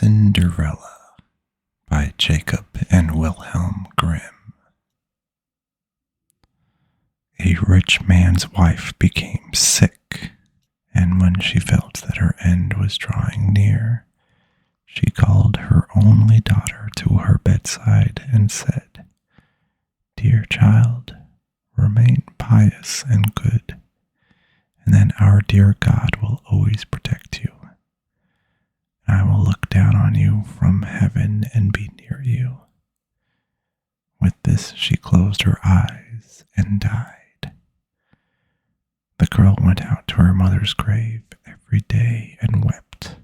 Cinderella by Jacob and Wilhelm Grimm. A rich man's wife became sick, and when she felt that her end was drawing near, she called her only daughter to her bedside and said, "Dear child, remain pious and good, and then our dear God will always protect you. I will look down on you from heaven and be near you." With this, she closed her eyes and died. The girl went out to her mother's grave every day and wept,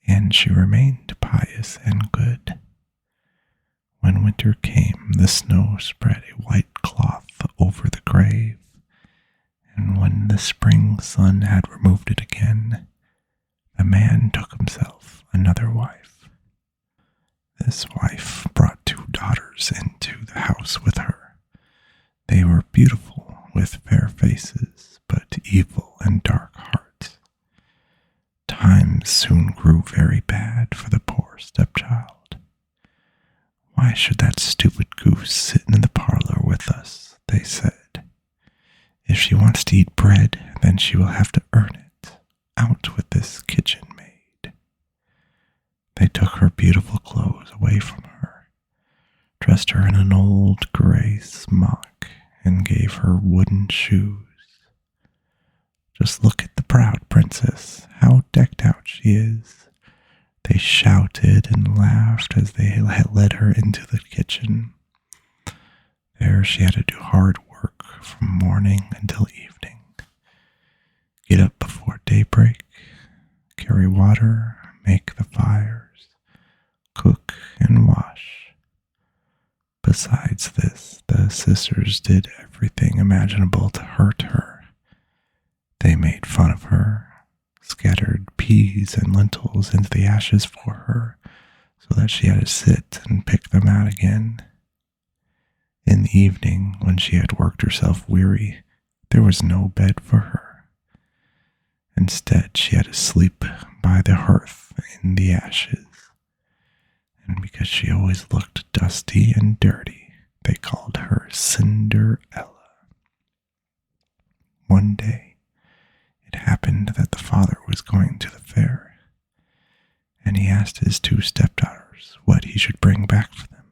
and she remained pious and good. When winter came, the snow spread a white cloth over the grave, and when the spring sun had removed it again, the man took himself another wife. This wife brought 2 daughters into the house with her. They were beautiful, with fair faces, but evil and dark hearts. Times soon grew very bad for the poor stepchild. "Why should that stupid goose sit in the parlor with us?" they said. "If she wants to eat bread, then she will have to earn it. Out with this kitchen maid." They took her beautiful clothes away from her, dressed her in an old gray smock, and gave her wooden shoes. "Just look at the proud princess, how decked out she is," they shouted and laughed as they led her into the kitchen. There she had to do hard work from morning until evening. Get up before daybreak, carry water, make the fires, cook and wash. Besides this, the sisters did everything imaginable to hurt her. They made fun of her, scattered peas and lentils into the ashes for her, so that she had to sit and pick them out again. In the evening, when she had worked herself weary, there was no bed for her. Instead, she had to sleep by the hearth in the ashes. And because she always looked dusty and dirty, they called her Cinderella. One day, it happened that the father was going to the fair, and he asked his 2 stepdaughters what he should bring back for them.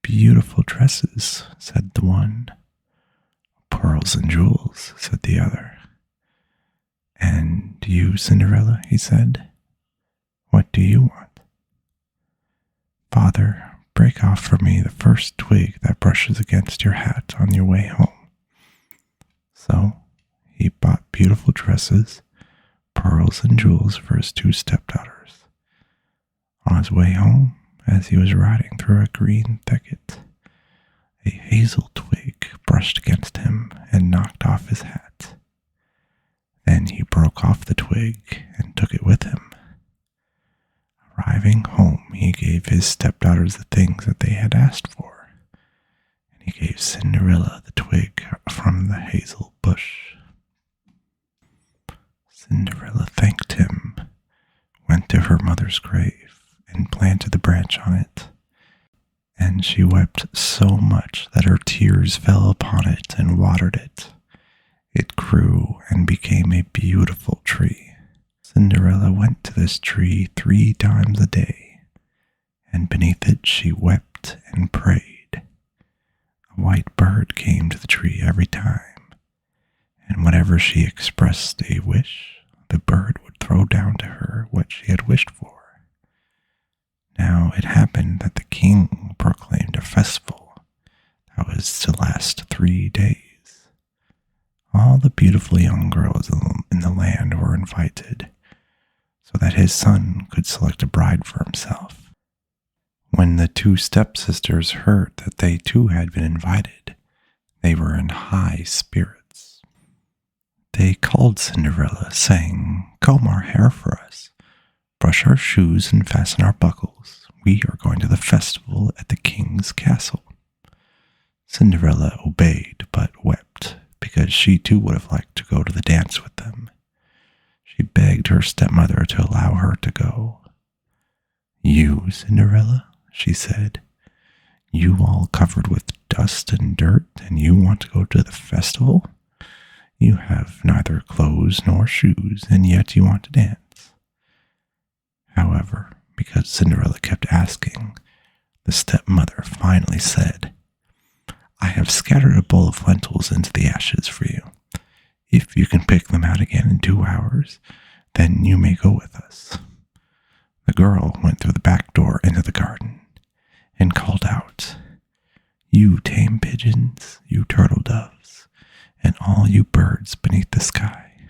"Beautiful dresses," said the one. "Pearls and jewels," said the other. "And you, Cinderella," he said, "what do you want?" "Father, break off for me the first twig that brushes against your hat on your way home." So he bought beautiful dresses, pearls and jewels for his 2 stepdaughters. On his way home, as he was riding through a green thicket, a hazel twig brushed against him and knocked off his hat. Then he broke off the twig and took it with him. Arriving home, he gave his stepdaughters the things that they had asked for, and he gave Cinderella the twig from the hazel bush. Cinderella thanked him, went to her mother's grave, and planted the branch on it, and she wept so much that her tears fell upon it and watered it. It grew and became a beautiful tree. Cinderella went to this tree 3 times a day, and beneath it she wept and prayed. A white bird came to the tree every time, and whenever she expressed a wish, the bird would throw down to her what she had wished for. Now it happened that the king proclaimed a festival that was to last 3 days. All the beautiful young girls in the land were invited, so that his son could select a bride for himself. When the 2 stepsisters heard that they too had been invited, they were in high spirits. They called Cinderella, saying, "Comb our hair for us, brush our shoes and fasten our buckles. We are going to the festival at the king's castle." Cinderella obeyed, but wept, because she too would have liked to go to the dance with them. She begged her stepmother to allow her to go. "You, Cinderella," she said, "you all covered with dust and dirt, and you want to go to the festival? You have neither clothes nor shoes, and yet you want to dance." However, because Cinderella kept asking, the stepmother finally said, "I have scattered a bowl of lentils into the ashes for you. If you can pick them out again in 2 hours, then you may go with us." The girl went through the back door into the garden and called out, "You tame pigeons, you turtle doves, and all you birds beneath the sky,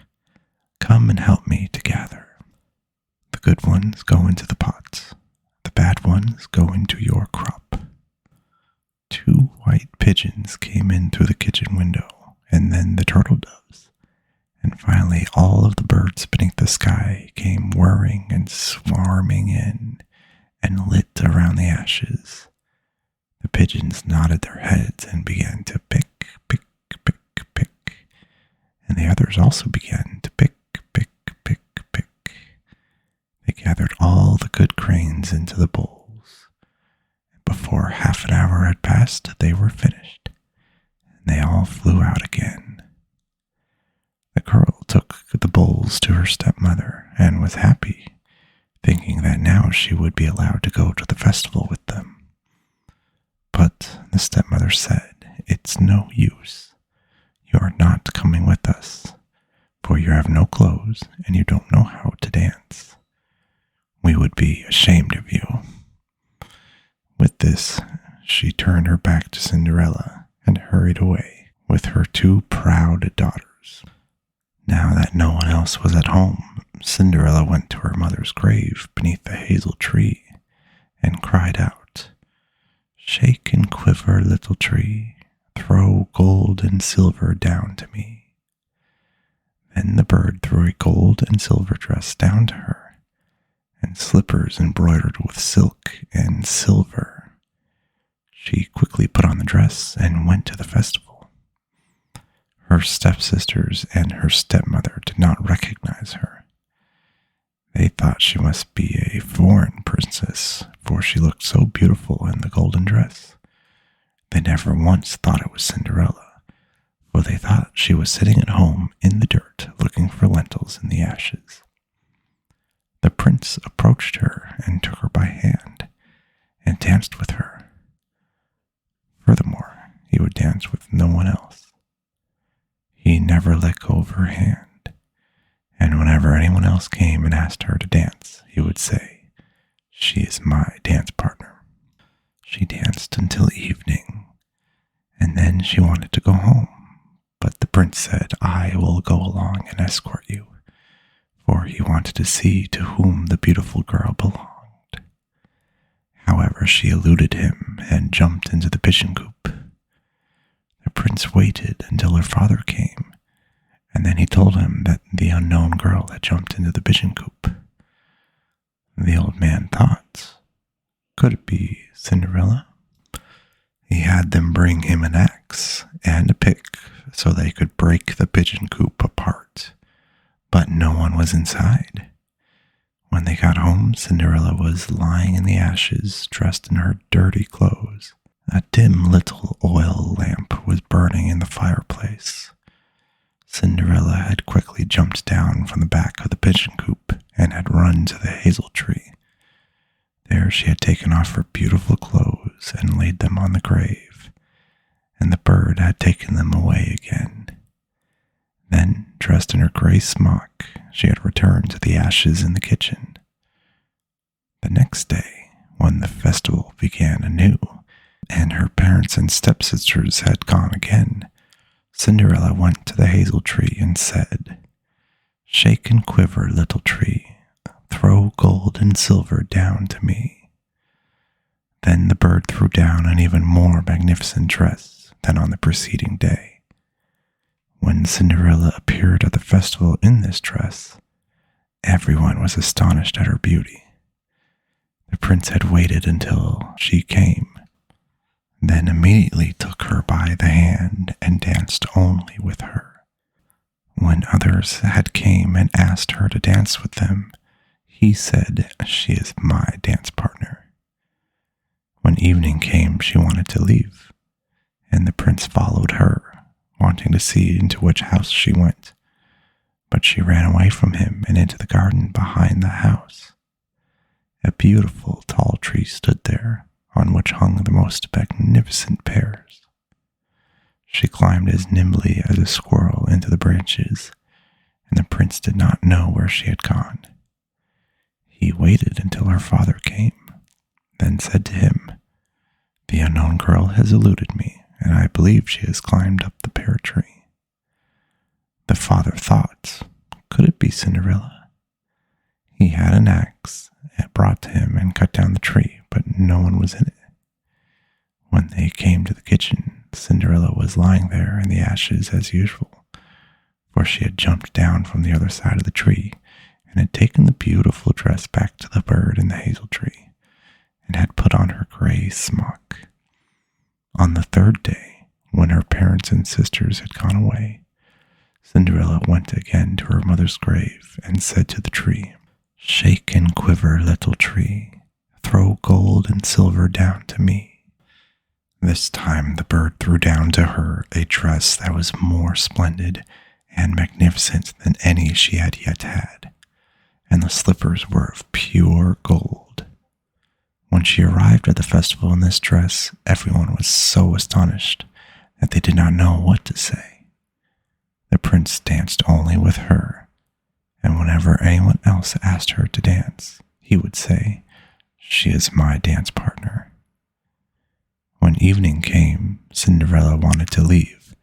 come and help me to gather. The good ones go into the pots, the bad ones go into your crop." 2 white pigeons came in through the kitchen window, and then the turtle doves, and finally all of the birds beneath the sky came whirring and swarming in and lit around the ashes. The pigeons nodded their heads and began to pick, pick, pick, pick, and the others also began to pick, pick, pick, pick. They gathered all the good grains into the bowls. Before half an hour had passed, they were finished, and they all flew out again. The girl took the bowls to her stepmother and was happy, thinking that now she would be allowed to go to the festival with them. But the stepmother said, "It's no use. You are not coming with us, for you have no clothes and you don't know how to dance. We would be ashamed of you." With this, she turned her back to Cinderella and hurried away with her 2 proud daughters. Now that no one else was at home, Cinderella went to her mother's grave beneath the hazel tree and cried out, "Shake and quiver, little tree, throw gold and silver down to me." Then the bird threw a gold and silver dress down to her, and slippers embroidered with silk and silver. She quickly put on the dress and went to the festival. Her stepsisters and her stepmother did not recognize her. They thought she must be a foreign princess, for she looked so beautiful in the golden dress. They never once thought it was Cinderella, for they thought she was sitting at home in the dirt looking for lentils in the ashes. The prince approached her and took her by hand and danced with her. Furthermore, he would dance with no one else. He never let go of her hand, and whenever anyone else came and asked her to dance, he would say, "She is my dance partner." She danced until evening, and then she wanted to go home, but the prince said, "I will go along and escort you," for he wanted to see to whom the beautiful girl belonged. However, she eluded him and jumped into the pigeon coop. The prince waited until her father came, and then he told him that the unknown girl had jumped into the pigeon coop. The old man thought, could it be Cinderella? He had them bring him an axe and a pick so they could break the pigeon coop apart, but no one was inside. When they got home, Cinderella was lying in the ashes, dressed in her dirty clothes. A dim little oil lamp was burning in the fireplace. Cinderella had quickly jumped down from the back of the pigeon coop and had run to the hazel tree. There she had taken off her beautiful clothes and laid them on the grave, and the bird had taken them away again. Then, dressed in her gray smock, she had returned to the ashes in the kitchen. The next day, when the festival began anew, and her parents and stepsisters had gone again, Cinderella went to the hazel tree and said, "Shake and quiver, little tree, throw gold and silver down to me." Then the bird threw down an even more magnificent dress than on the preceding day. When Cinderella appeared at the festival in this dress, everyone was astonished at her beauty. The prince had waited until she came, then immediately took her by the hand and danced only with her. When others had came and asked her to dance with them, He said, "She is my dance partner." When evening came, she wanted to leave, and the prince followed her, wanting to see into which house she went. But she ran away from him and into the garden behind the house. A beautiful tall tree stood there, on which hung the most magnificent pears. She climbed as nimbly as a squirrel into the branches, and the prince did not know where she had gone. He waited until her father came, then said to him, "The unknown girl has eluded me, and I believe she has climbed up the pear tree." The father thought, could it be Cinderella? He had an axe brought to him and cut down the tree, but no one was in it. When they came to the kitchen, Cinderella was lying there in the ashes as usual, for she had jumped down from the other side of the tree and had taken the beautiful dress back to the bird in the hazel tree, and had put on her gray smock. On the third day, when her parents and sisters had gone away, Cinderella went again to her mother's grave and said to the tree, "Shake and quiver, little tree, throw gold and silver down to me." This time the bird threw down to her a dress that was more splendid and magnificent than any she had yet had, and the slippers were of pure gold. When she arrived at the festival in this dress, everyone was so astonished that they did not know what to say. The prince danced only with her, and whenever anyone else asked her to dance, he would say, "She is my dance partner." When evening came, Cinderella wanted to leave,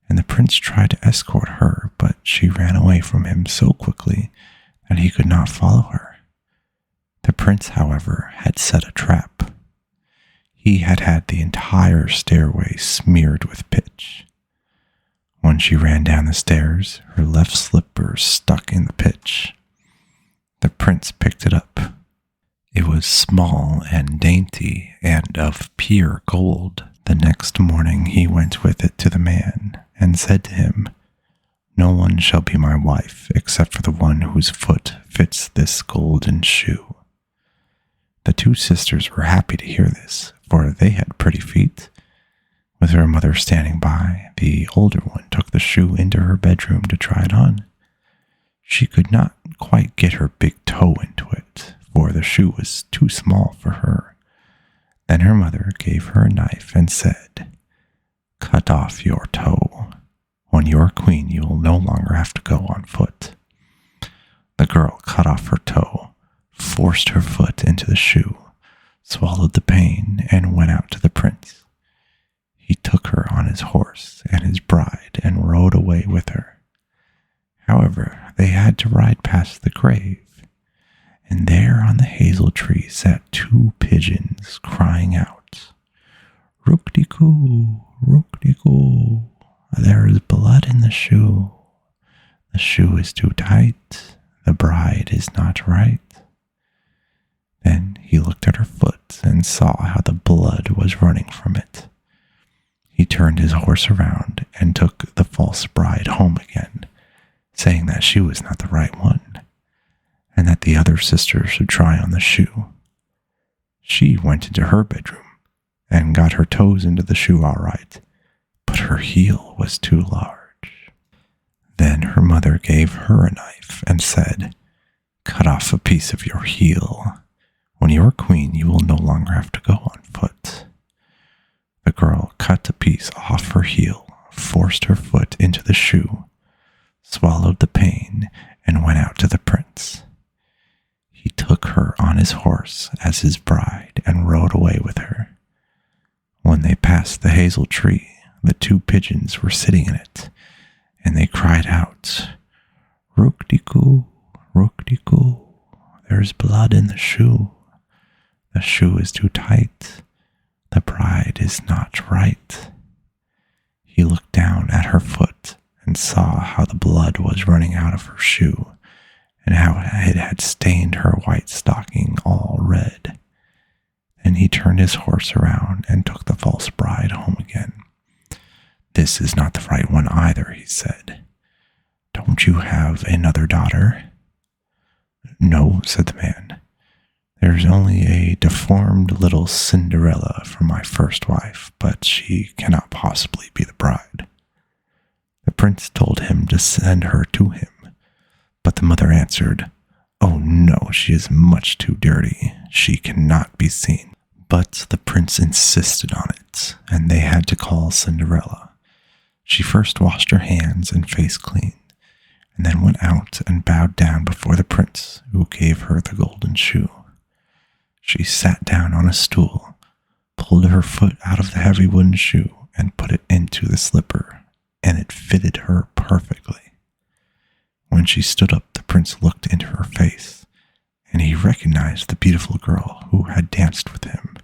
and the prince tried to escort her, but she ran away from him so quickly that he could not follow her. The prince, however, had set a trap. He had had the entire stairway smeared with pitch. When she ran down the stairs, her left slipper stuck in the pitch. The prince picked it up. It was small and dainty and of pure gold. The next morning he went with it to the man and said to him, "No one shall be my wife except for the one whose foot fits this golden shoe." The two sisters were happy to hear this, for they had pretty feet. With her mother standing by, the older one took the shoe into her bedroom to try it on. She could not quite get her big toe into it, for the shoe was too small for her. Then her mother gave her a knife and said, "Cut off your toe. When you are queen, you will no longer have to go on foot." The girl cut off her toe, forced her foot into the shoe, swallowed the pain, and went out to the prince. He took her on his horse and his bride and rode away with her. However, they had to ride past the grave, and there on the hazel tree sat two pigeons crying out, "Rook-de-coo, rook-de-coo, there is blood in the shoe. The shoe is too tight, the bride is not right." Then he looked at her foot and saw how the blood was running from it. He turned his horse around and took the false bride home again, saying that she was not the right one, and that the other sister should try on the shoe. She went into her bedroom and got her toes into the shoe all right, but her heel was too large. Then her mother gave her a knife and said, "Cut off a piece of your heel. When you are queen, you will no longer have to go on foot." The girl cut a piece off her heel, forced her foot into the shoe, swallowed the pain, and went out to the prince. He took her on his horse as his bride and rode away with her. When they passed the hazel tree, the two pigeons were sitting in it, and they cried out, "Rook-de-coo, rook-de-coo, there's blood in the shoe. The shoe is too tight. The bride is not right." He looked down at her foot and saw how the blood was running out of her shoe and how it had stained her white stocking all red. Then he turned his horse around and took the false bride home again. "This is not the right one either," he said. "Don't you have another daughter?" No, said the man. There's only a deformed little Cinderella for my first wife, but she cannot possibly be the bride. The prince told him to send her to him, but the mother answered, Oh no, she is much too dirty. She cannot be seen. But the prince insisted on it, and they had to call Cinderella. She first washed her hands and face clean, and then went out and bowed down before the prince, who gave her the golden shoe. She sat down on a stool, pulled her foot out of the heavy wooden shoe, and put it into the slipper, and it fitted her perfectly. When she stood up, the prince looked into her face, and he recognized the beautiful girl who had danced with him.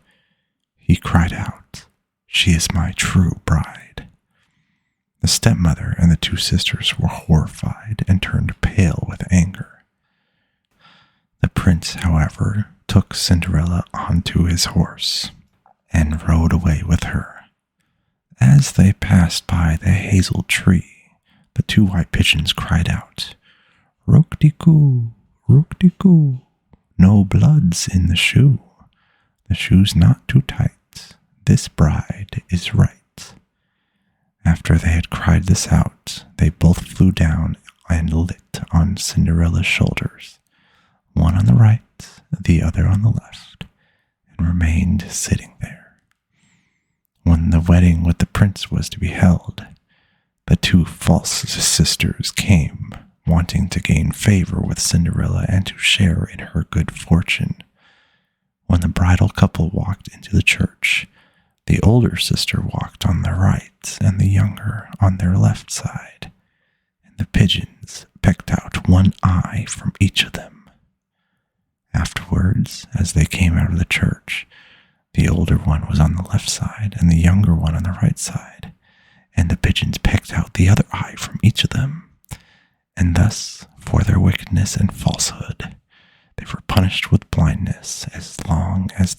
He cried out, She is my true bride. The stepmother and the two sisters were horrified and turned pale with anger. The prince, however, took Cinderella onto his horse and rode away with her. As they passed by the hazel tree, the two white pigeons cried out, Rook-de-coo, rook-de-coo, no blood's in the shoe. The shoe's not too tight, this bride is right. After they had cried this out, they both flew down and lit on Cinderella's shoulders, one on the right, the other on the left, and remained sitting there. When the wedding with the prince was to be held, the two false sisters came, wanting to gain favor with Cinderella and to share in her good fortune. When the bridal couple walked into the church, the older sister walked on their right and the younger on their left side, and the pigeons pecked out one eye from each of them. Afterwards, as they came out of the church, the older one was on the left side and the younger one on the right side, and the pigeons pecked out the other eye from each of them. And thus, for their wickedness and falsehood, they were punished with blindness as long as